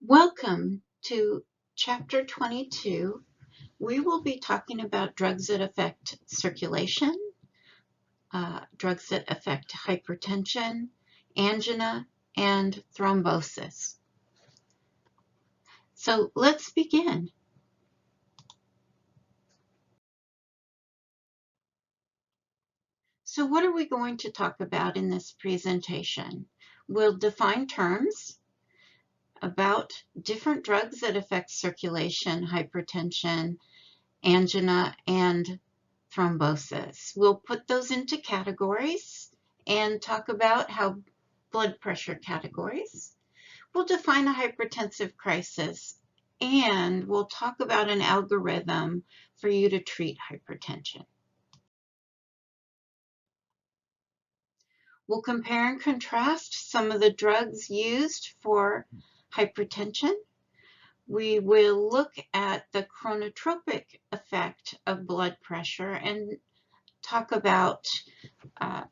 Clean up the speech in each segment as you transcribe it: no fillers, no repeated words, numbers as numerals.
Welcome to Chapter 22. We will be talking about drugs that affect circulation, drugs that affect hypertension, angina, and thrombosis. So let's begin. So what are we going to talk about in this presentation? We'll define terms about different drugs that affect circulation, hypertension, angina, and thrombosis. We'll put those into categories and talk about how blood pressure categories. We'll define a hypertensive crisis, and we'll talk about an algorithm for you to treat hypertension. We'll compare and contrast some of the drugs used for hypertension. We will look at the chronotropic effect of blood pressure and talk about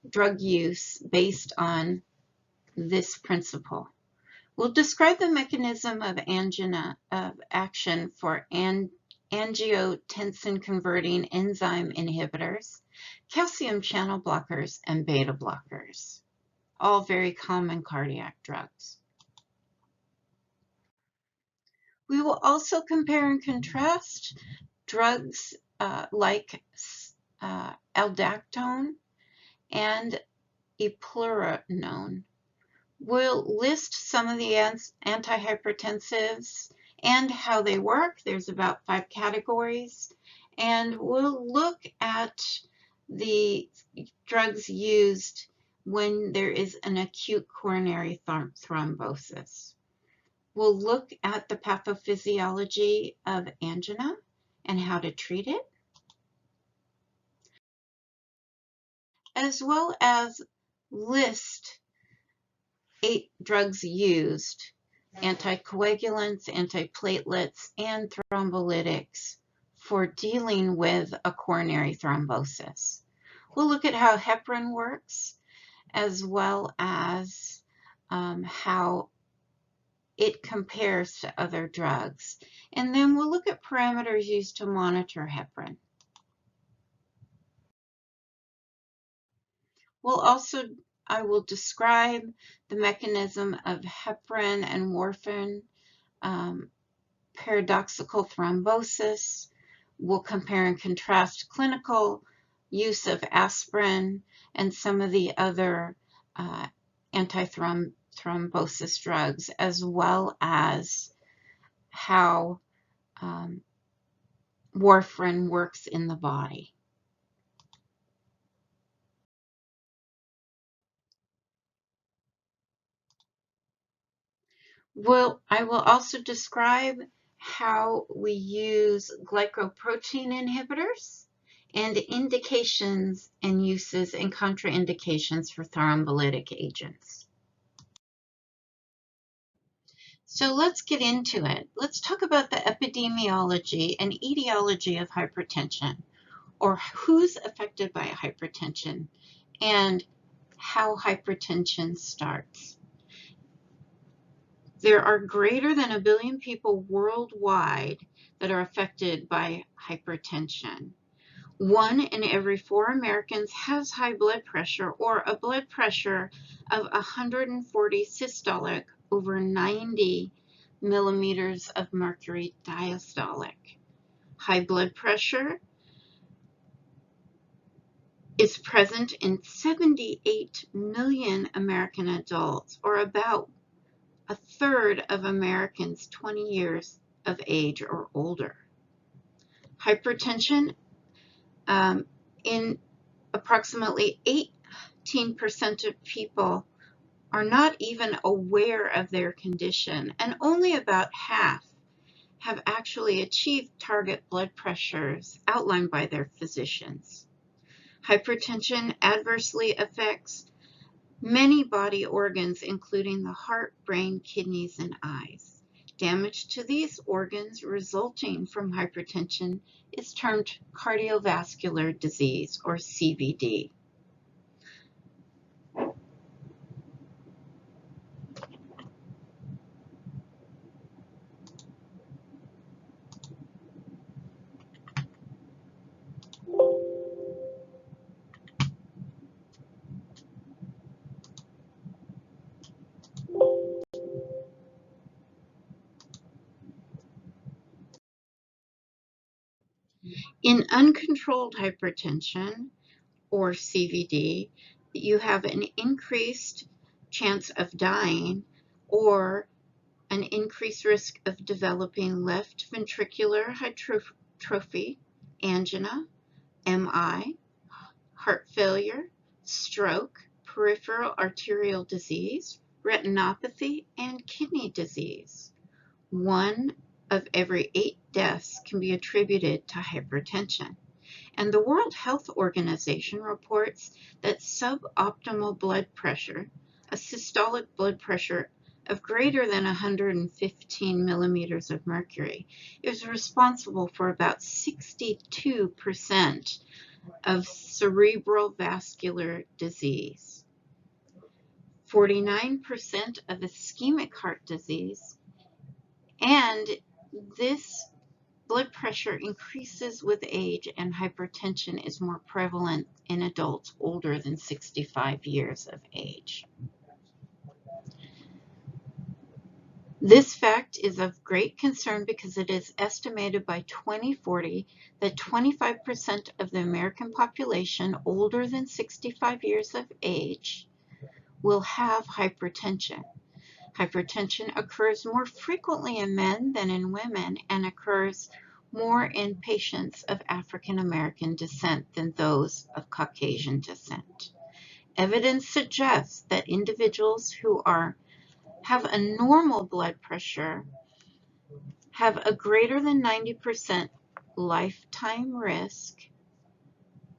drug use based on this principle. We'll describe the mechanism of angina of action for angiotensin-converting enzyme inhibitors, calcium channel blockers, and beta blockers, all very common cardiac drugs. We will also compare and contrast drugs like aldosterone and eplerenone. We'll list some of the antihypertensives and how they work. There's about 5 categories. And we'll look at the drugs used when there is an acute coronary thrombosis. We'll look at the pathophysiology of angina and how to treat it, as well as list 8 drugs used: anticoagulants, antiplatelets, and thrombolytics for dealing with a coronary thrombosis. We'll look at how heparin works, as well as how it compares to other drugs. And then we'll look at parameters used to monitor heparin. I will describe the mechanism of heparin and warfarin, paradoxical thrombosis. We'll compare and contrast clinical use of aspirin and some of the other antithrombosis drugs, as well as how warfarin works in the body. I will also describe how we use glycoprotein inhibitors and indications and uses and contraindications for thrombolytic agents. So let's get into it. Let's talk about the epidemiology and etiology of hypertension, or who's affected by hypertension and how hypertension starts. There are greater than 1 billion people worldwide that are affected by hypertension. 1 in every 4 Americans has high blood pressure, or a blood pressure of 140 systolic over 90 millimeters of mercury diastolic. High blood pressure is present in 78 million American adults, or about 1/3 of Americans 20 years of age or older. Hypertension in approximately 18% of people are not even aware of their condition, and only about half have actually achieved target blood pressures outlined by their physicians. Hypertension adversely affects many body organs, including the heart, brain, kidneys, and eyes. Damage to these organs resulting from hypertension is termed cardiovascular disease, or CVD. In uncontrolled hypertension, or CVD, you have an increased chance of dying or an increased risk of developing left ventricular hypertrophy, angina, MI, heart failure, stroke, peripheral arterial disease, retinopathy, and kidney disease. 1 of every 8 deaths can be attributed to hypertension. And the World Health Organization reports that suboptimal blood pressure, a systolic blood pressure of greater than 115 millimeters of mercury, is responsible for about 62% of cerebral vascular disease, 49% of ischemic heart disease, and this blood pressure increases with age, and hypertension is more prevalent in adults older than 65 years of age. This fact is of great concern because it is estimated by 2040 that 25% of the American population older than 65 years of age will have hypertension. Hypertension occurs more frequently in men than in women and occurs more in patients of African American descent than those of Caucasian descent. Evidence suggests that individuals who have a normal blood pressure have a greater than 90% lifetime risk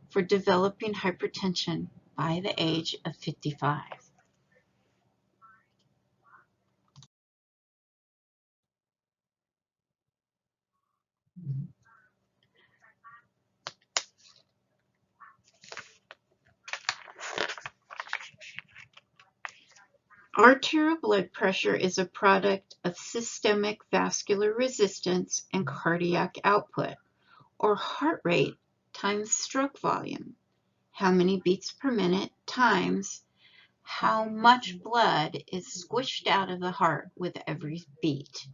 for developing hypertension by the age of 55. Arterial blood pressure is a product of systemic vascular resistance and cardiac output, or heart rate times stroke volume, how many beats per minute times how much blood is squished out of the heart with every beat.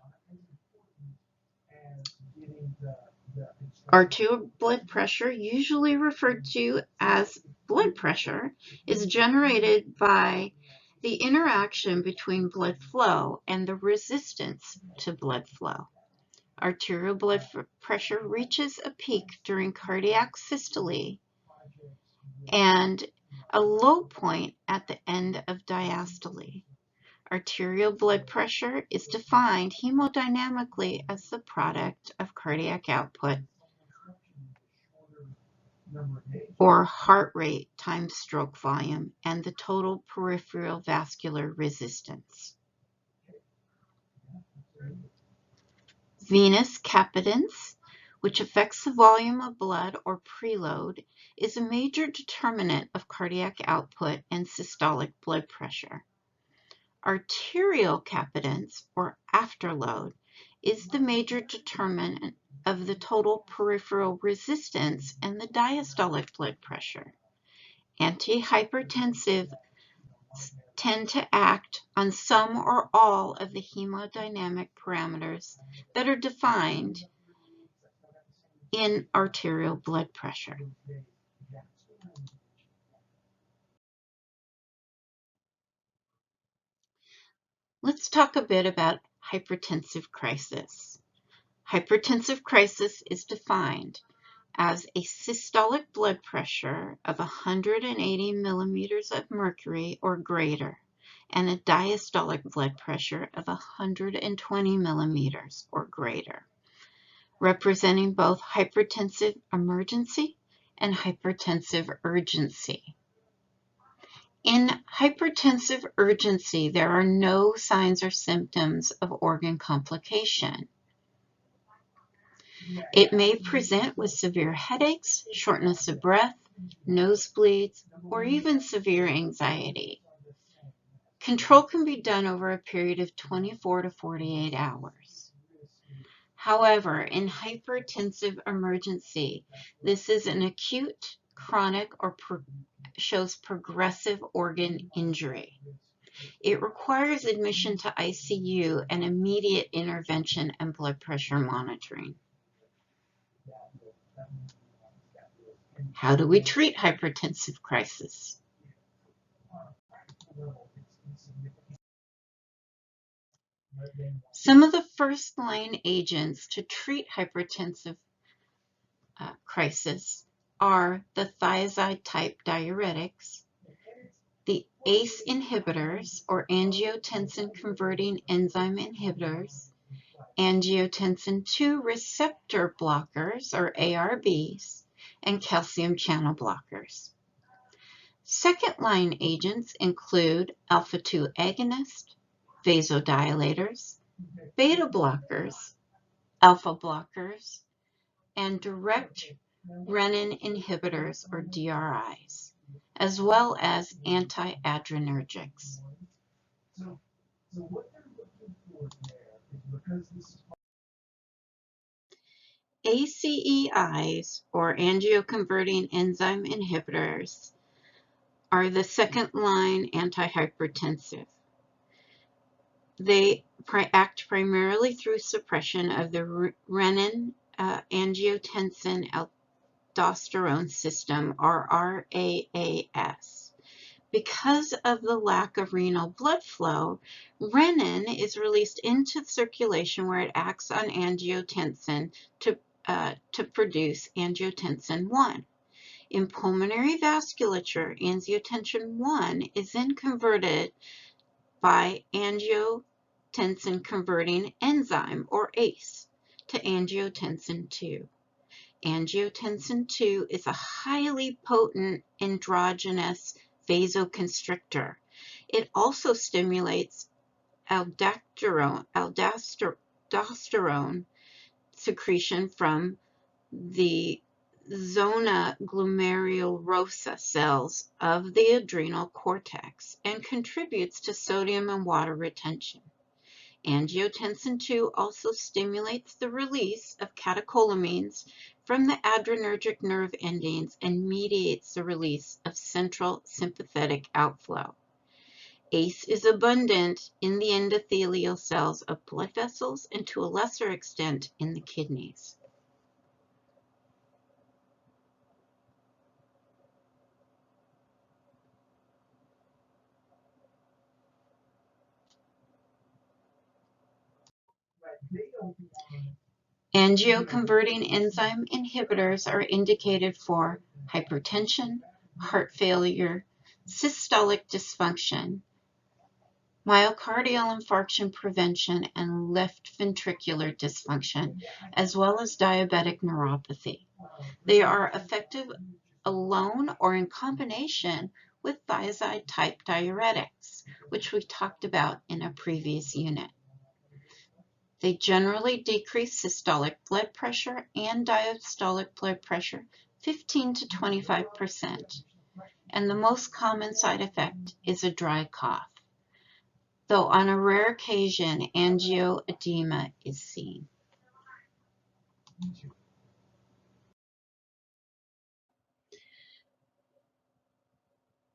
Arterial blood pressure, usually referred to as blood pressure, is generated by the interaction between blood flow and the resistance to blood flow. Arterial blood pressure reaches a peak during cardiac systole and a low point at the end of diastole. Arterial blood pressure is defined hemodynamically as the product of cardiac output, or heart rate times stroke volume, and the total peripheral vascular resistance. Venous capacitance, which affects the volume of blood or preload, is a major determinant of cardiac output and systolic blood pressure. Arterial capacitance, or afterload, is the major determinant of the total peripheral resistance and the diastolic blood pressure. Antihypertensives tend to act on some or all of the hemodynamic parameters that are defined in arterial blood pressure. Let's talk a bit about hypertensive crisis. Hypertensive crisis is defined as a systolic blood pressure of 180 millimeters of mercury or greater, and a diastolic blood pressure of 120 millimeters or greater, representing both hypertensive emergency and hypertensive urgency. In hypertensive urgency, there are no signs or symptoms of organ complication. It may present with severe headaches, shortness of breath, nosebleeds, or even severe anxiety. Control can be done over a period of 24 to 48 hours. However, in hypertensive emergency, this is an acute, chronic, or shows progressive organ injury. It requires admission to ICU and immediate intervention and blood pressure monitoring. How do we treat hypertensive crisis? Some of the first-line agents to treat hypertensive crisis are the thiazide-type diuretics, the ACE inhibitors, or angiotensin-converting enzyme inhibitors, angiotensin II receptor blockers, or ARBs, and calcium channel blockers. Second-line agents include alpha-2 agonists, vasodilators, beta blockers, alpha blockers, and direct renin inhibitors, or DRIs, as well as antiadrenergics. ACEIs, or angioconverting enzyme inhibitors, are the second-line antihypertensive. They act primarily through suppression of the renin angiotensin aldosterone system, or RAAS. Because of the lack of renal blood flow, renin is released into circulation where it acts on angiotensin to produce angiotensin I. In pulmonary vasculature, angiotensin I is then converted by angiotensin-converting enzyme, or ACE, to angiotensin II. Angiotensin II is a highly potent endogenous vasoconstrictor. It also stimulates aldosterone secretion from the zona glomerulosa cells of the adrenal cortex and contributes to sodium and water retention. Angiotensin II also stimulates the release of catecholamines from the adrenergic nerve endings and mediates the release of central sympathetic outflow. ACE is abundant in the endothelial cells of blood vessels and to a lesser extent in the kidneys. Angioconverting enzyme inhibitors are indicated for hypertension, heart failure, systolic dysfunction, myocardial infarction prevention, and left ventricular dysfunction, as well as diabetic neuropathy. They are effective alone or in combination with thiazide-type diuretics, which we talked about in a previous unit. They generally decrease systolic blood pressure and diastolic blood pressure 15 to 25%, and the most common side effect is a dry cough, though on a rare occasion angioedema is seen.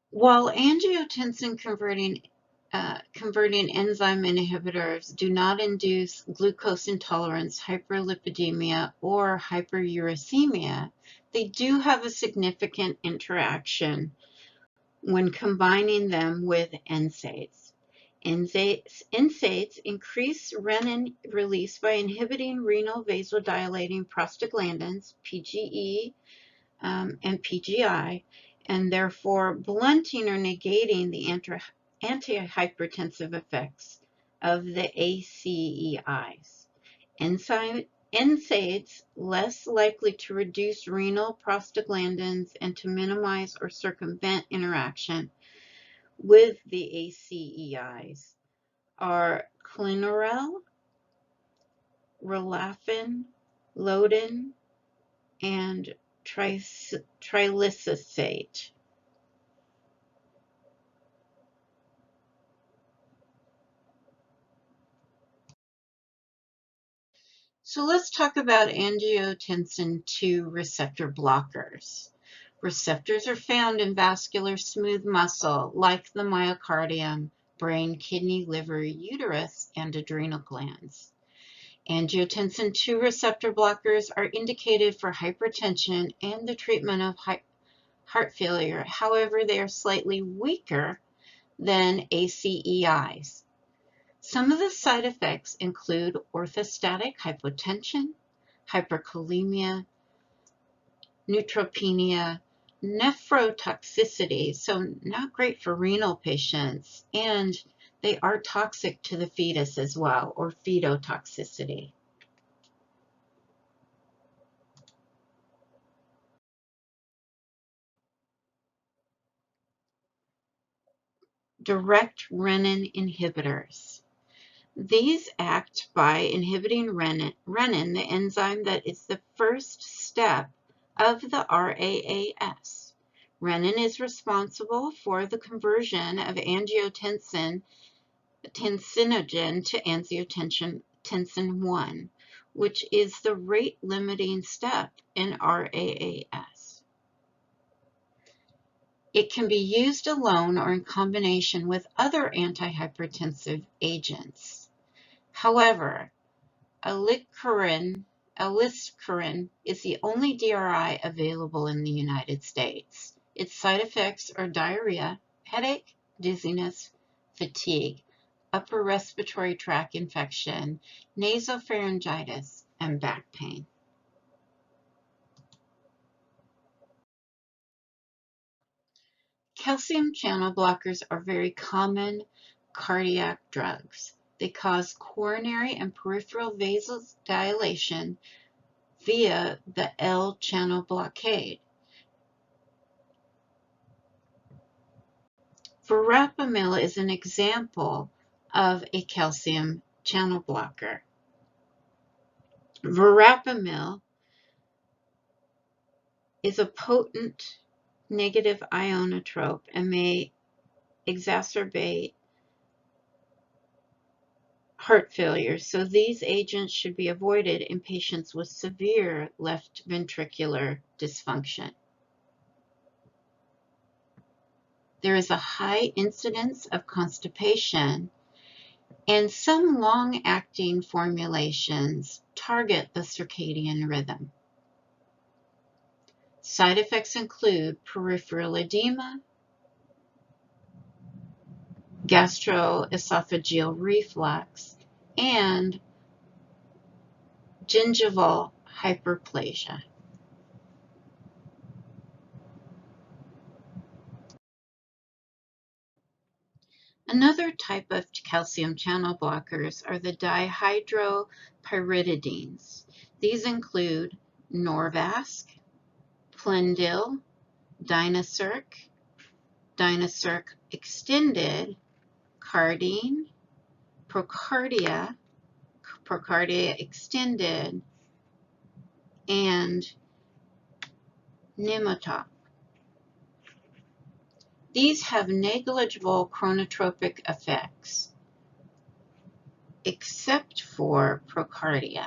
While angiotensin converting enzyme inhibitors do not induce glucose intolerance, hyperlipidemia, or hyperuricemia, they do have a significant interaction when combining them with NSAIDs. NSAIDs increase renin release by inhibiting renal vasodilating prostaglandins, PGE and PGI, and therefore blunting or negating the antihypertensive effects of the ACEIs. NSAIDs less likely to reduce renal prostaglandins and to minimize or circumvent interaction with the ACEIs are clinaril, relafin, lodin, and trilisosate. So let's talk about angiotensin II receptor blockers. Receptors are found in vascular smooth muscle like the myocardium, brain, kidney, liver, uterus, and adrenal glands. Angiotensin II receptor blockers are indicated for hypertension and the treatment of heart failure. However, they are slightly weaker than ACEIs. Some of the side effects include orthostatic hypotension, hyperkalemia, neutropenia, nephrotoxicity, so not great for renal patients, and they are toxic to the fetus as well, or fetotoxicity. Direct renin inhibitors. These act by inhibiting renin, the enzyme that is the first step of the RAAS. Renin is responsible for the conversion of tensinogen to angiotensin 1, which is the rate-limiting step in RAAS. It can be used alone or in combination with other antihypertensive agents. However, aliskiren is the only DRI available in the United States. Its side effects are diarrhea, headache, dizziness, fatigue, upper respiratory tract infection, nasopharyngitis, and back pain. Calcium channel blockers are very common cardiac drugs. They cause coronary and peripheral vasodilation via the L channel blockade. Verapamil is an example of a calcium channel blocker. Verapamil is a potent negative ionotrope and may exacerbate heart failure, so these agents should be avoided in patients with severe left ventricular dysfunction. There is a high incidence of constipation, and some long-acting formulations target the circadian rhythm. Side effects include peripheral edema, gastroesophageal reflux, and gingival hyperplasia. Another type of calcium channel blockers are the dihydropyridines. These include Norvasc, Plendil, Dynacirc, Dynacirc Extended, Cardine, Procardia, Procardia Extended, and Nimotop. These have negligible chronotropic effects, except for Procardia.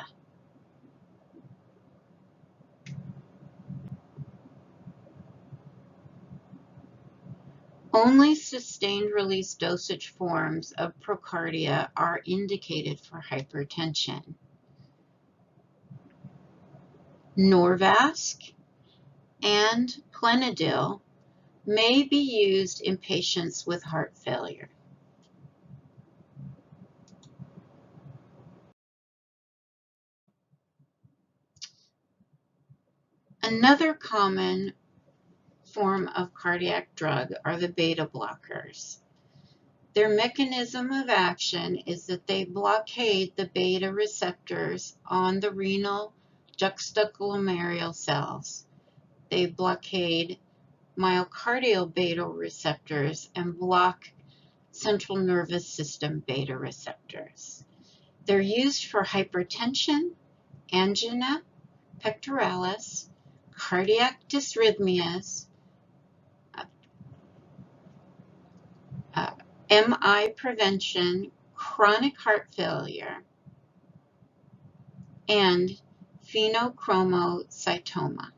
Only sustained release dosage forms of Procardia are indicated for hypertension. Norvasc and Plenidil may be used in patients with heart failure. Another common form of cardiac drug are the beta blockers. Their mechanism of action is that they blockade the beta receptors on the renal juxtaglomerular cells. They blockade myocardial beta receptors and block central nervous system beta receptors. They're used for hypertension, angina pectoralis, cardiac dysrhythmias, MI prevention, chronic heart failure, and phenochromocystoma.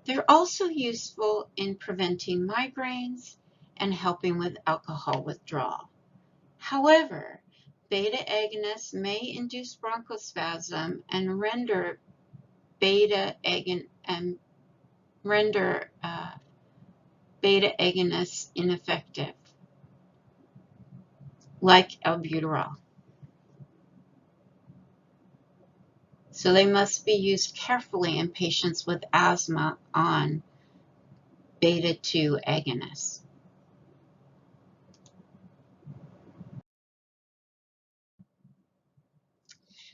They're also useful in preventing migraines and helping with alcohol withdrawal. However, beta agonists may induce bronchospasm and render beta agonists ineffective, like albuterol. So they must be used carefully in patients with asthma on beta-2 agonists.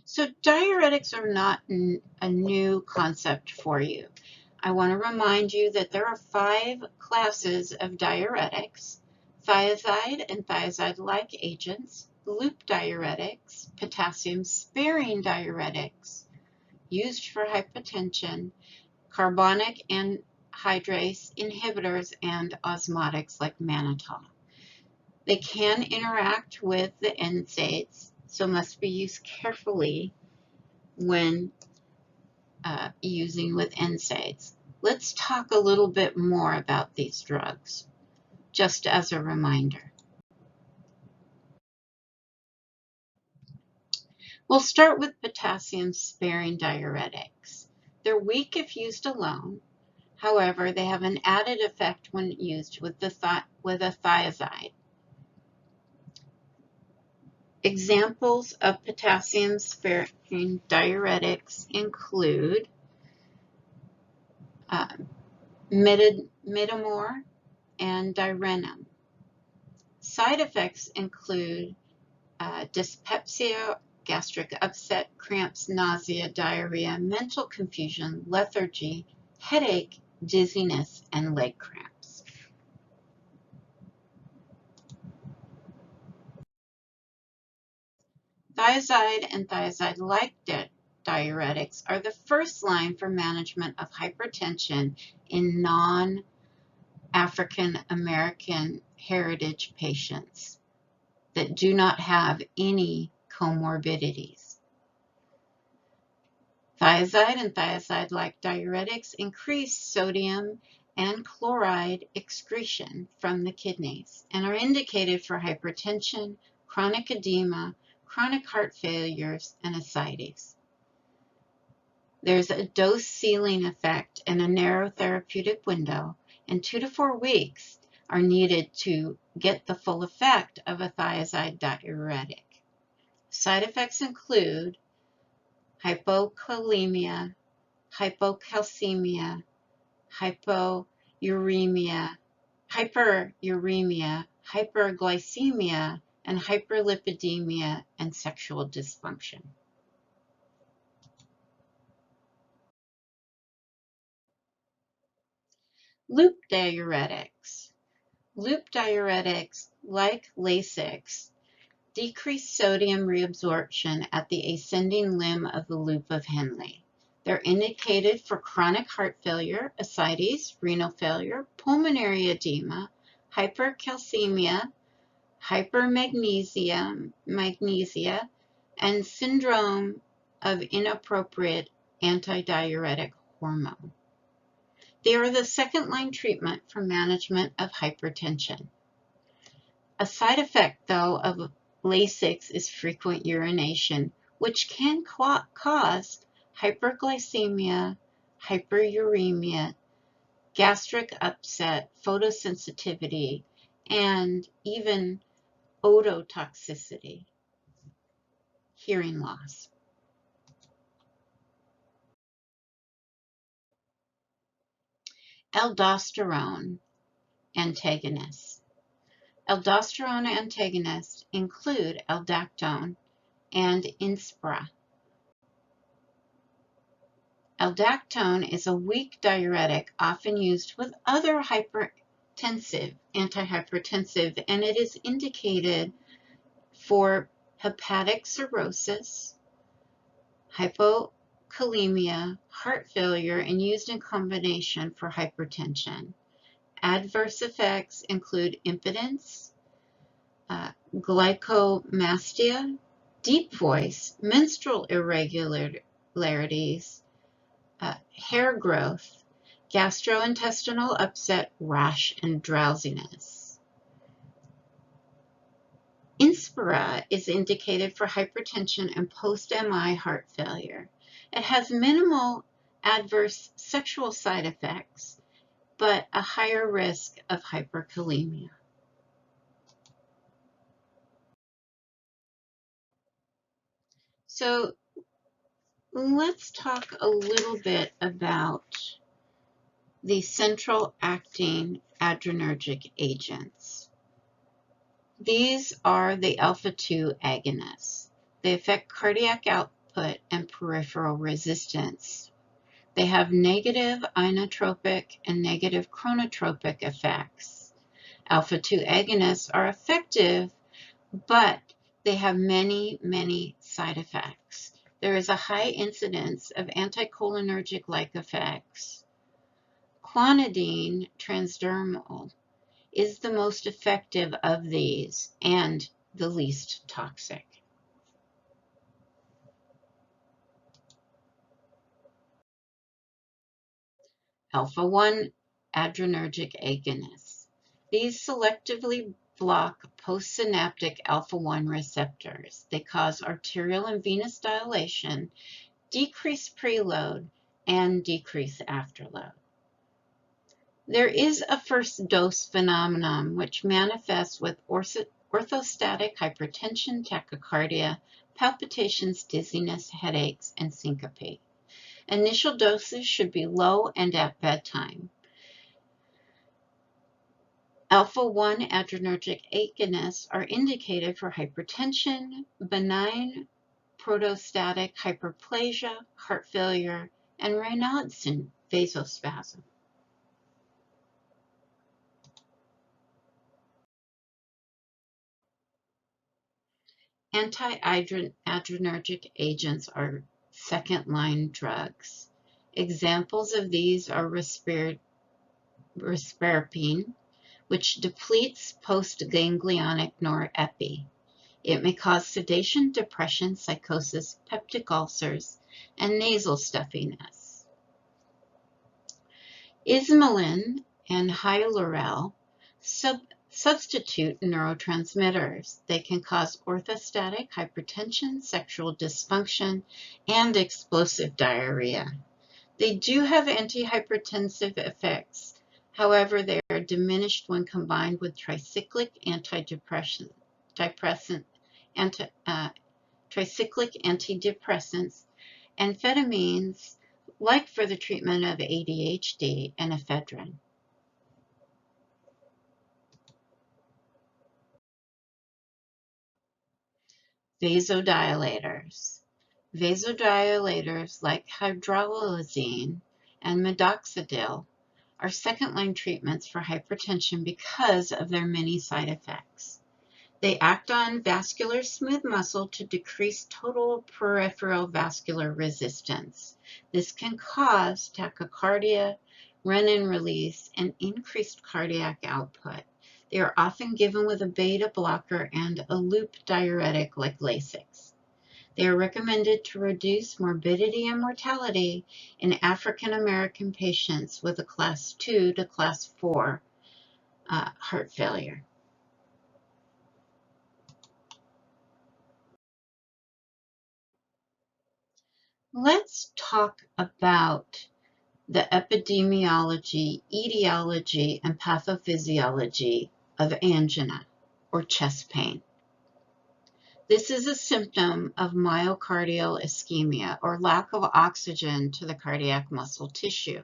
So diuretics are not a new concept for you. I want to remind you that there are 5 classes of diuretics: thiazide and thiazide-like agents, loop diuretics, potassium-sparing diuretics used for hypotension, carbonic anhydrase inhibitors, and osmotics like mannitol. They can interact with the NSAIDs, so must be used carefully when using with NSAIDs. Let's talk a little bit more about these drugs, just as a reminder. We'll start with potassium-sparing diuretics. They're weak if used alone. However, they have an added effect when used with a thiazide. Examples of potassium-sparing diuretics include midomor and direnum. Side effects include dyspepsia, gastric upset, cramps, nausea, diarrhea, mental confusion, lethargy, headache, dizziness, and leg cramps. Thiazide and thiazide-like diuretics are the first line for management of hypertension in non-African American heritage patients that do not have any comorbidities. Thiazide and thiazide-like diuretics increase sodium and chloride excretion from the kidneys and are indicated for hypertension, chronic edema, chronic heart failures, and ascites. There's a dose ceiling effect and a narrow therapeutic window, and 2 to 4 weeks are needed to get the full effect of a thiazide diuretic. Side effects include hypokalemia, hypocalcemia, hyperuremia, hyperglycemia, and hyperlipidemia, and sexual dysfunction. Loop diuretics. Loop diuretics, like Lasix, decrease sodium reabsorption at the ascending limb of the loop of Henle. They're indicated for chronic heart failure, ascites, renal failure, pulmonary edema, hypercalcemia, hypermagnesia, and syndrome of inappropriate antidiuretic hormone. They are the second-line treatment for management of hypertension. A side effect, though, of Lasix is frequent urination, which can cause hyperglycemia, hyperuremia, gastric upset, photosensitivity, and even ototoxicity, hearing loss. Aldosterone antagonists. Aldosterone antagonists include aldactone and Inspra. Aldactone is a weak diuretic often used with other antihypertensive, and it is indicated for hepatic cirrhosis, hypokalemia, heart failure, and used in combination for hypertension. Adverse effects include impotence, glycomastia, deep voice, menstrual irregularities, hair growth, gastrointestinal upset, rash, and drowsiness. Inspira is indicated for hypertension and post-MI heart failure. It has minimal adverse sexual side effects, but a higher risk of hyperkalemia. So let's talk a little bit about the central acting adrenergic agents. These are the alpha-2 agonists. They affect cardiac output and peripheral resistance. They have negative inotropic and negative chronotropic effects. Alpha-2 agonists are effective, but they have many side effects. There is a high incidence of anticholinergic-like effects. Clonidine transdermal is the most effective of these and the least toxic. Alpha-1 adrenergic agonists. These selectively block postsynaptic alpha-1 receptors. They cause arterial and venous dilation, decrease preload, and decrease afterload. There is a first dose phenomenon which manifests with orthostatic hypertension, tachycardia, palpitations, dizziness, headaches, and syncope. Initial doses should be low and at bedtime. Alpha-1 adrenergic agonists are indicated for hypertension, benign protostatic hyperplasia, heart failure, and Raynaud's vasospasm. Anti-adrenergic agents are second-line drugs. Examples of these are risperidone, which depletes postganglionic norepi. It may cause sedation, depression, psychosis, peptic ulcers, and nasal stuffiness. Ismalin and hyalurel substitute neurotransmitters. They can cause orthostatic hypertension, sexual dysfunction, and explosive diarrhea. They do have antihypertensive effects. However, they are diminished when combined with tricyclic antidepressants amphetamines, like for the treatment of ADHD, and ephedrine. Vasodilators. Vasodilators like hydralazine and minoxidil are second-line treatments for hypertension because of their many side effects. They act on vascular smooth muscle to decrease total peripheral vascular resistance. This can cause tachycardia, renin release, and increased cardiac output. They are often given with a beta blocker and a loop diuretic like Lasix. They are recommended to reduce morbidity and mortality in African American patients with a class 2 to class 4 heart failure. Let's talk about the epidemiology, etiology, and pathophysiology of angina, or chest pain. This is a symptom of myocardial ischemia, or lack of oxygen to the cardiac muscle tissue.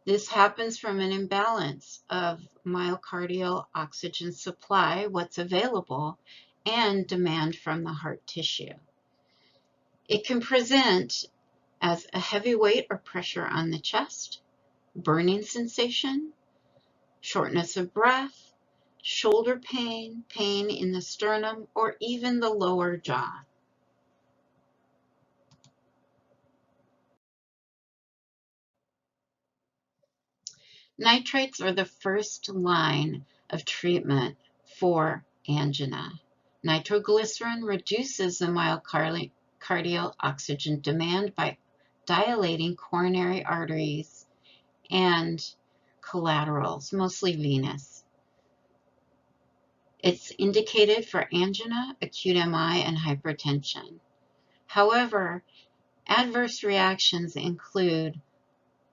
This happens from an imbalance of myocardial oxygen supply, what's available, and demand from the heart tissue. It can present as a heavy weight or pressure on the chest, burning sensation, shortness of breath, shoulder pain, pain in the sternum, or even the lower jaw. Nitrates are the first line of treatment for angina. Nitroglycerin reduces the myocardial oxygen demand by dilating coronary arteries and collaterals, mostly venous. It's indicated for angina, acute MI, and hypertension. However, adverse reactions include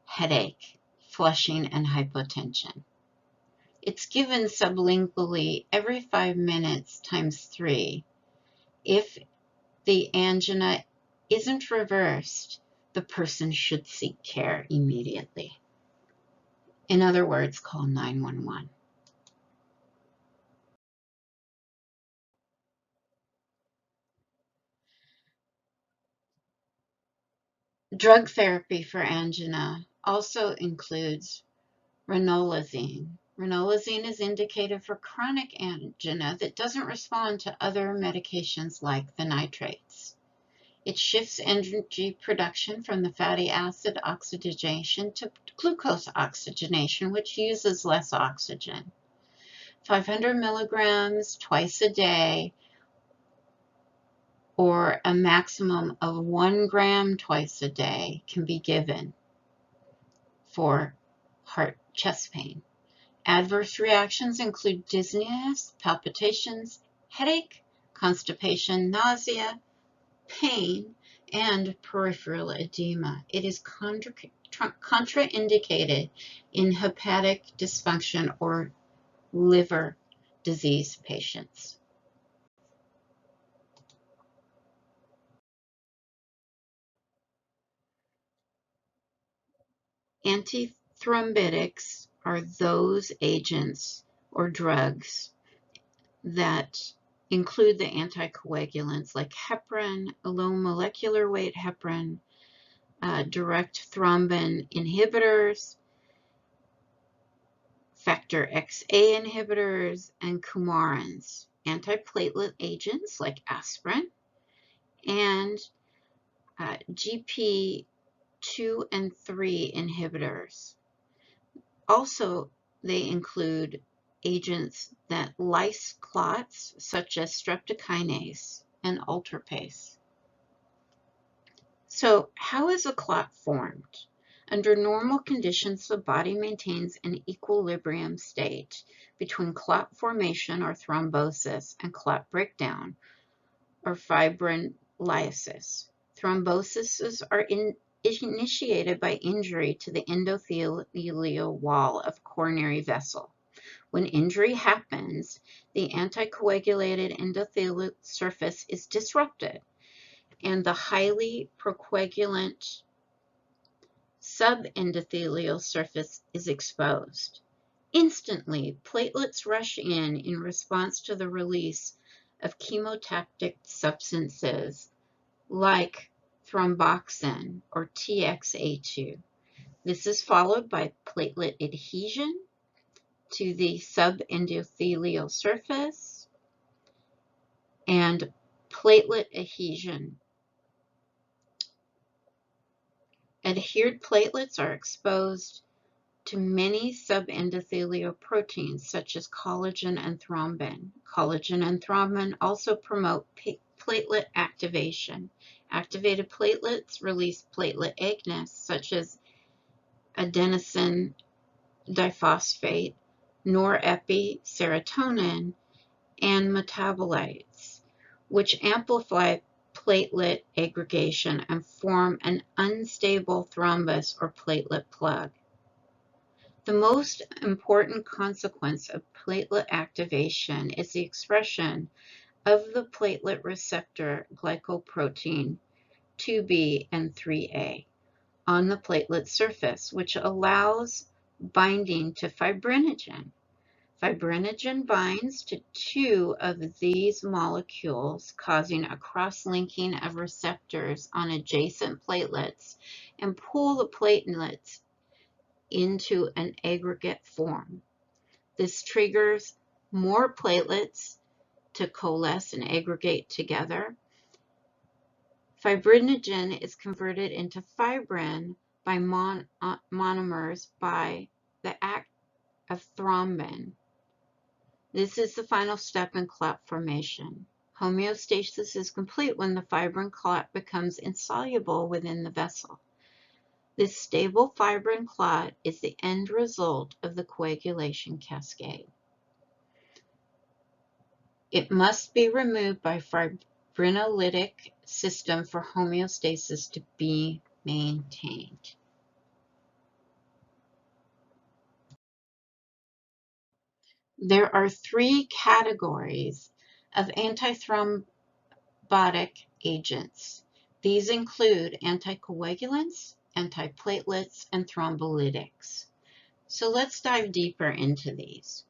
headache, flushing, and hypotension. It's given sublingually every 5 minutes times 3. If the angina isn't reversed, the person should seek care immediately. In other words, call 911. Drug therapy for angina also includes ranolazine. Ranolazine is indicated for chronic angina that doesn't respond to other medications like the nitrates. It shifts energy production from the fatty acid oxygenation to glucose oxygenation, which uses less oxygen. 500 milligrams twice a day, or a maximum of 1 gram twice a day, can be given for chest pain. Adverse reactions include dizziness, palpitations, headache, constipation, nausea, pain, and peripheral edema. It is contraindicated in hepatic dysfunction or liver disease patients. Antithrombotics are those agents or drugs that include the anticoagulants like heparin, low molecular weight heparin, direct thrombin inhibitors, factor XA inhibitors, and coumarins, antiplatelet agents like aspirin, and GP2 and 3 inhibitors. Also, they include agents that lyse clots, such as streptokinase and alteplase. So, how is a clot formed? Under normal conditions, the body maintains an equilibrium state between clot formation or thrombosis and clot breakdown or fibrinolysis. Thromboses are initiated by injury to the endothelial wall of coronary vessel. When injury happens, the anticoagulated endothelial surface is disrupted, and the highly procoagulant subendothelial surface is exposed. Instantly, platelets rush in response to the release of chemotaxic substances like thromboxane or TXA2. This is followed by platelet adhesion to the subendothelial surface and platelet adhesion. Adhered platelets are exposed to many subendothelial proteins such as collagen and thrombin. Collagen and thrombin also promote platelet activation. Activated platelets release platelet agonists such as adenosine diphosphate, norepi, serotonin, and metabolites, which amplify platelet aggregation and form an unstable thrombus or platelet plug. The most important consequence of platelet activation is the expression of the platelet receptor glycoprotein 2B and 3A on the platelet surface, which allows binding to fibrinogen. Fibrinogen binds to 2 of these molecules, causing a cross-linking of receptors on adjacent platelets and pull the platelets into an aggregate form. This triggers more platelets to coalesce and aggregate together. Fibrinogen is converted into fibrin by monomers by the act of thrombin. This is the final step in clot formation. Homeostasis is complete when the fibrin clot becomes insoluble within the vessel. This stable fibrin clot is the end result of the coagulation cascade. It must be removed by fibrinolytic system for homeostasis to be maintained. There are three categories of antithrombotic agents. These include anticoagulants, antiplatelets, and thrombolytics. So let's dive deeper into these.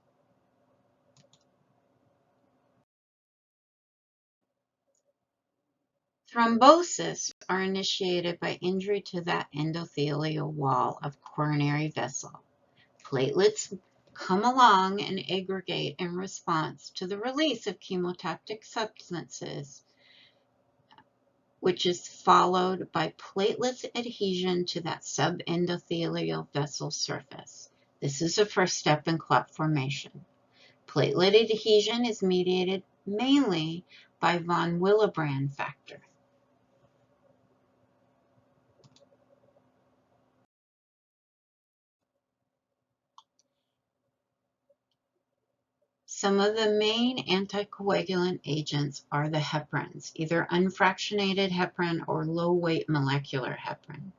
Thrombosis are initiated by injury to that endothelial wall of coronary vessel. Platelets come along and aggregate in response to the release of chemotoxic substances, which is followed by platelet adhesion to that subendothelial vessel surface. This is the first step in clot formation. Platelet adhesion is mediated mainly by von Willebrand factor. Some of the main anticoagulant agents are the heparins, either unfractionated heparin or low-weight molecular heparin.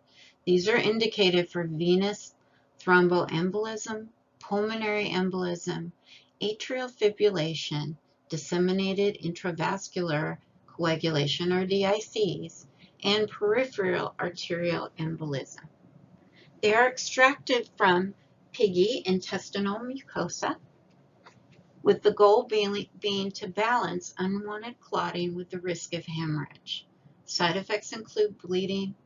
These are indicated for venous thromboembolism, pulmonary embolism, atrial fibrillation, disseminated intravascular coagulation or DICs, and peripheral arterial embolism. They are extracted from piggy intestinal mucosa, with the goal being to balance unwanted clotting with the risk of hemorrhage. Side effects include bleeding,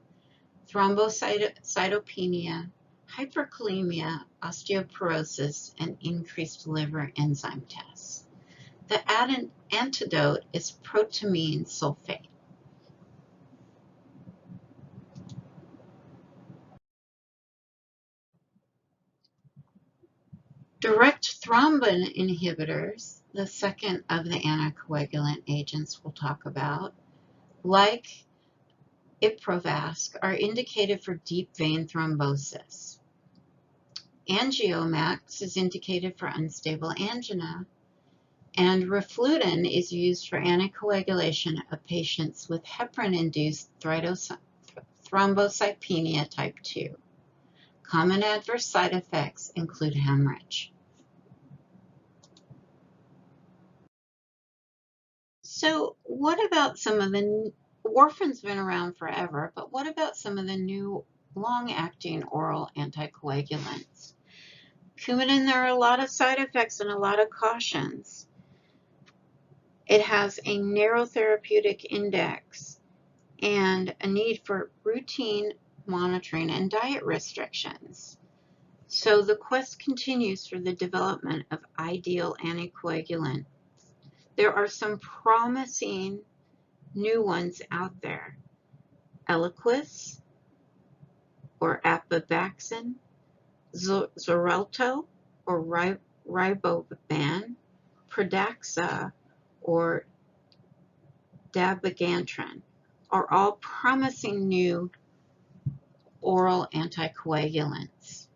thrombocytopenia, hyperkalemia, osteoporosis, and increased liver enzyme tests. The antidote is protamine sulfate. Direct thrombin inhibitors, the second of the anticoagulant agents we'll talk about, like Iprovast, are indicated for deep vein thrombosis. Angiomax is indicated for unstable angina, and Reflutin is used for anticoagulation of patients with heparin-induced thrombocytopenia type 2. Common adverse side effects include hemorrhage. So what about some of the, warfarin's been around forever, but what about some of the new long-acting oral anticoagulants? Coumadin, there are a lot of side effects and a lot of cautions. It has a narrow therapeutic index and a need for routine monitoring and diet restrictions. So the quest continues for the development of ideal anticoagulant. There are some promising new ones out there. Eliquis or Apivax, Xarelto or Ribavirin, Pradaxa or dabigatran are all promising new oral anticoagulants.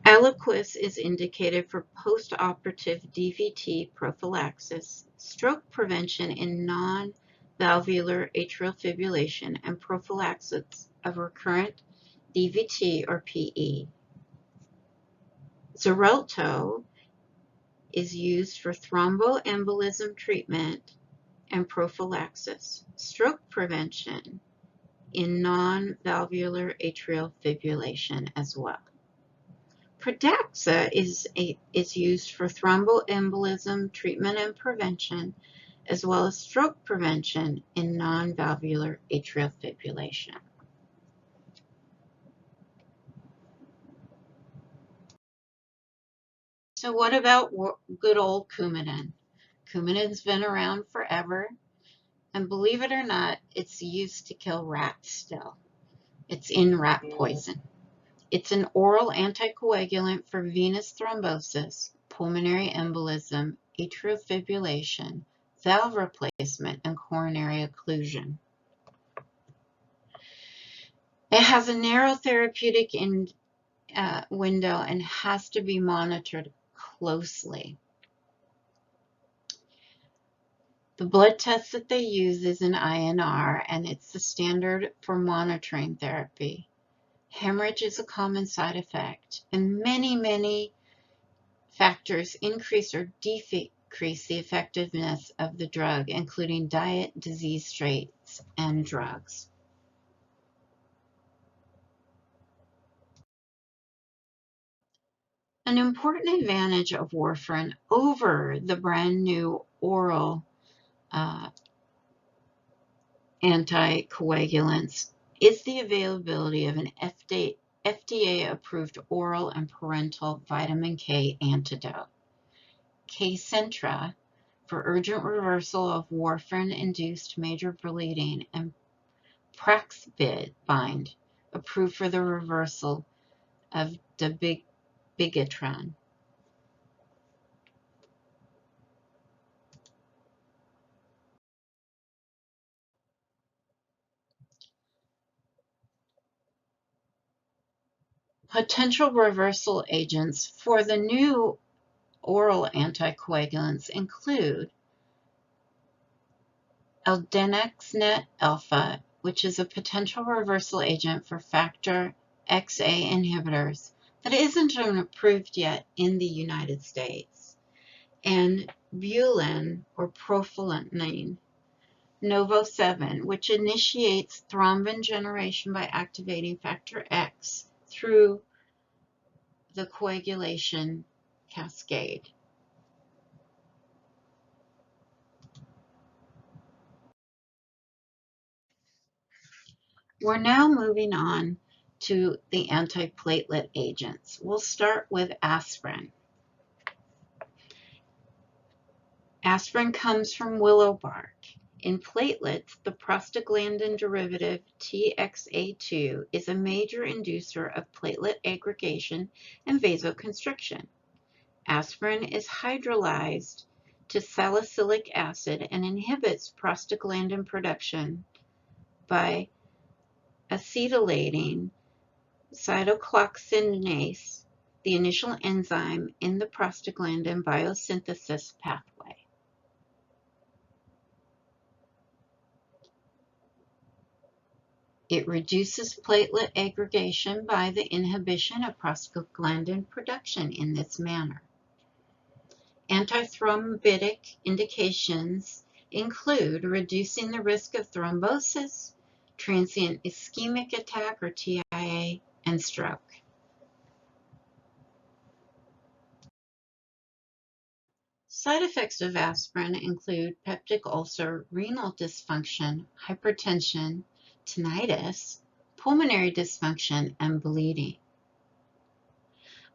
Eliquis is indicated for postoperative DVT prophylaxis, stroke prevention in non-valvular atrial fibrillation, and prophylaxis of recurrent DVT or PE. Xarelto is used for thromboembolism treatment and prophylaxis, stroke prevention in non-valvular atrial fibrillation as well. Pradaxa is used for thromboembolism treatment and prevention, as well as stroke prevention in non-valvular atrial fibrillation. So what about good old Coumadin? Coumadin's been around forever, and believe it or not, it's used to kill rats still. It's in rat poison. It's an oral anticoagulant for venous thrombosis, pulmonary embolism, atrial fibrillation, valve replacement, and coronary occlusion. It has a narrow therapeutic window and has to be monitored closely. The blood test that they use is an INR, and it's the standard for monitoring therapy. Hemorrhage is a common side effect, and many factors increase or decrease the effectiveness of the drug, including diet, disease states, and drugs. An important advantage of warfarin over the brand new oral anticoagulants is the availability of an FDA-approved oral and parenteral vitamin K antidote. Kcentra for urgent reversal of warfarin-induced major bleeding, and Praxbind approved for the reversal of dabigatran. Potential reversal agents for the new oral anticoagulants include aldanexnet alpha, which is a potential reversal agent for factor XA inhibitors that isn't approved yet in the United States, and Bulin or profilenine Novo-7, which initiates thrombin generation by activating factor X through the coagulation cascade. We're now moving on to the antiplatelet agents. We'll start with aspirin. Aspirin comes from willow bark. In platelets, the prostaglandin derivative TXA2 is a major inducer of platelet aggregation and vasoconstriction. Aspirin is hydrolyzed to salicylic acid and inhibits prostaglandin production by acetylating cytocloxinase, the initial enzyme in the prostaglandin biosynthesis pathway. It reduces platelet aggregation by the inhibition of prostaglandin production in this manner. Antithrombotic indications include reducing the risk of thrombosis, transient ischemic attack or TIA, and stroke. Side effects of aspirin include peptic ulcer, renal dysfunction, hypertension, tinnitus, pulmonary dysfunction, and bleeding.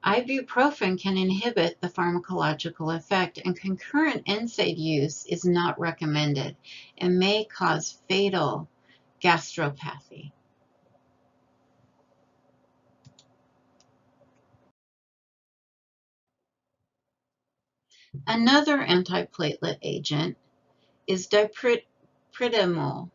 Ibuprofen can inhibit the pharmacological effect, and concurrent NSAID use is not recommended and may cause fatal gastropathy. Another antiplatelet agent is dipridamole.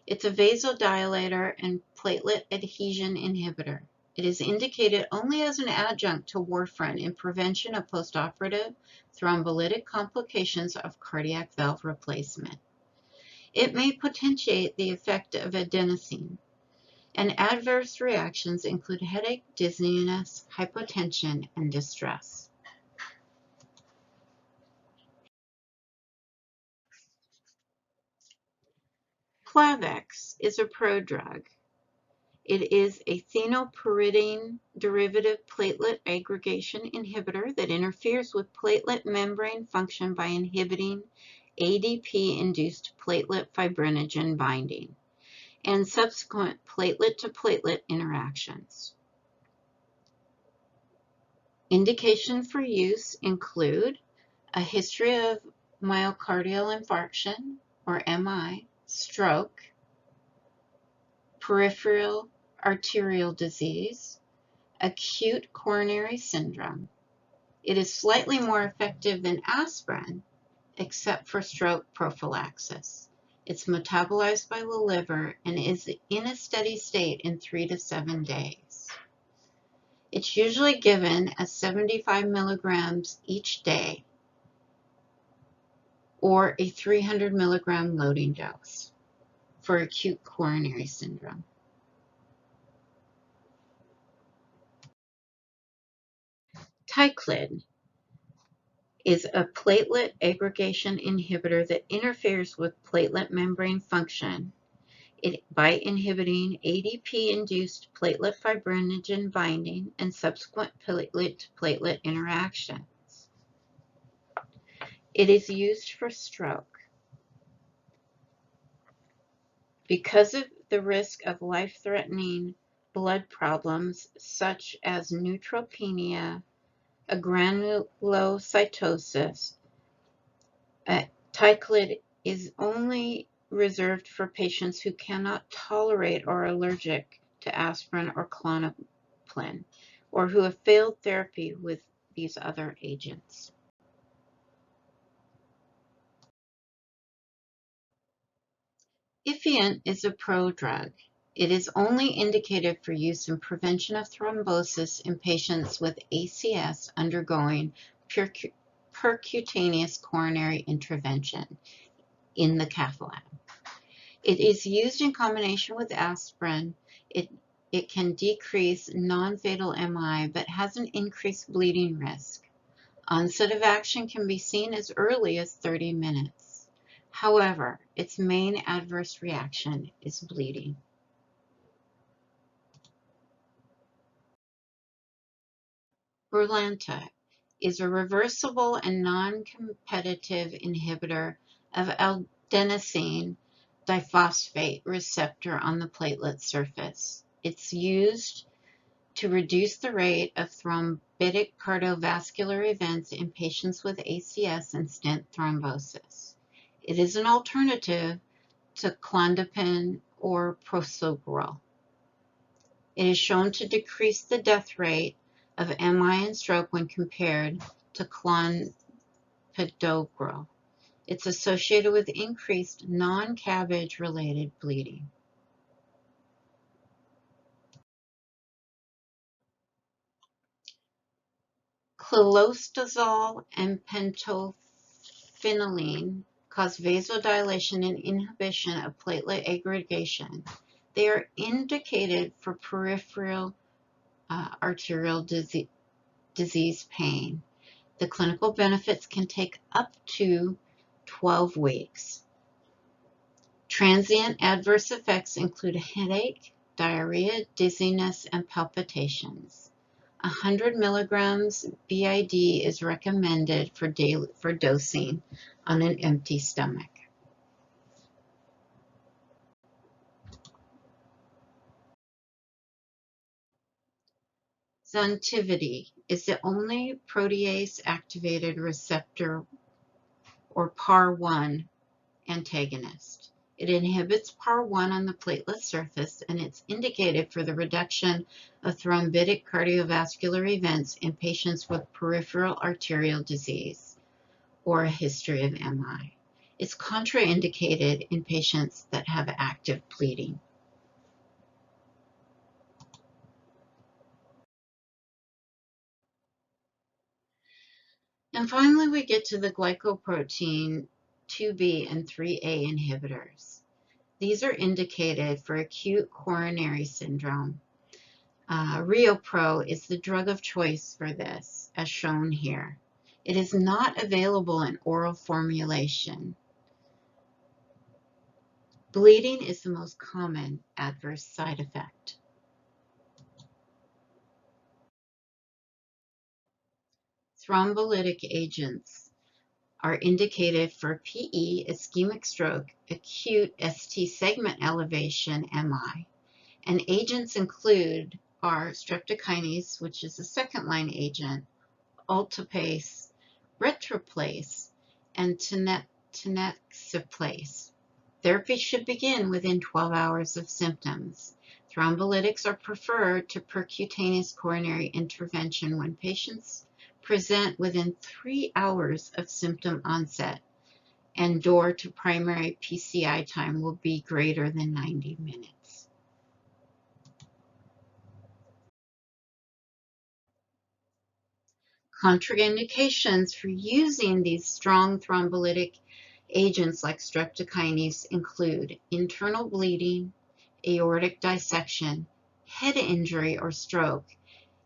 It's a vasodilator and platelet adhesion inhibitor. It is indicated only as an adjunct to warfarin in prevention of postoperative thrombolytic complications of cardiac valve replacement. It may potentiate the effect of adenosine, and adverse reactions include headache, dizziness, hypotension, and distress. Plavix is a prodrug. It is a phenylpyridine derivative platelet aggregation inhibitor that interferes with platelet membrane function by inhibiting ADP-induced platelet fibrinogen binding and subsequent platelet-to-platelet interactions. Indication for use include a history of myocardial infarction, or MI, stroke, peripheral arterial disease, acute coronary syndrome. It is slightly more effective than aspirin, except for stroke prophylaxis. It's metabolized by the liver and is in a steady state in 3 to 7 days. It's usually given as 75 milligrams each day or a 300 milligram loading dose for acute coronary syndrome. Ticlid is a platelet aggregation inhibitor that interferes with platelet membrane function by inhibiting ADP-induced platelet fibrinogen binding and subsequent platelet-to-platelet interactions. It is used for stroke. Because of the risk of life-threatening blood problems such as neutropenia, granulocytosis, Ticlid is only reserved for patients who cannot tolerate or are allergic to aspirin or Klonopin, or who have failed therapy with these other agents. Efient is a prodrug. It is only indicated for use in prevention of thrombosis in patients with ACS undergoing percutaneous coronary intervention in the cath lab. It is used in combination with aspirin. It can decrease non-fatal MI, but has an increased bleeding risk. Onset of action can be seen as early as 30 minutes. However, its main adverse reaction is bleeding. Brilinta is a reversible and non-competitive inhibitor of adenosine diphosphate receptor on the platelet surface. It's used to reduce the rate of thrombotic cardiovascular events in patients with ACS and stent thrombosis. It is an alternative to Klonopin or prasugrel. It is shown to decrease the death rate of MI and stroke when compared to clopidogrel. It's associated with increased non-CABG related bleeding. Clostazol and pentophenylene cause vasodilation and inhibition of platelet aggregation. They are indicated for peripheral arterial disease pain. The clinical benefits can take up to 12 weeks. Transient adverse effects include headache, diarrhea, dizziness, and palpitations. 100 milligrams BID is recommended for dosing on an empty stomach. Zontivity is the only protease-activated receptor or PAR1 antagonist. It inhibits PAR1 on the platelet surface, and it's indicated for the reduction of thrombotic cardiovascular events in patients with peripheral arterial disease or a history of MI. It's contraindicated in patients that have active bleeding. And finally, we get to the glycoprotein 2B and 3A inhibitors. These are indicated for acute coronary syndrome. RioPro is the drug of choice for this, as shown here. It is not available in oral formulation. Bleeding is the most common adverse side effect. Thrombolytic agents are indicated for PE, ischemic stroke, acute ST segment elevation, MI. And agents include streptokinase, which is a second-line agent, altopase, retroplase, and tenexaplase. Therapy should begin within 12 hours of symptoms. Thrombolytics are preferred to percutaneous coronary intervention when patients present within 3 hours of symptom onset, and door to primary PCI time will be greater than 90 minutes. Contraindications for using these strong thrombolytic agents like streptokinase include internal bleeding, aortic dissection, head injury or stroke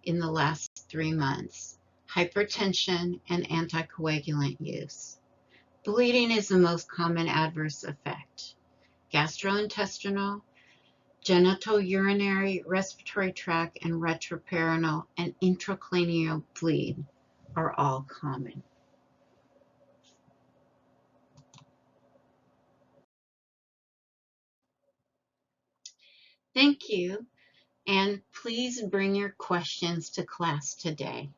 in the last 3 months, hypertension, and anticoagulant use. Bleeding is the most common adverse effect. Gastrointestinal, genitourinary, respiratory tract, and retroperineal and intracranial bleed are all common. Thank you, and please bring your questions to class today.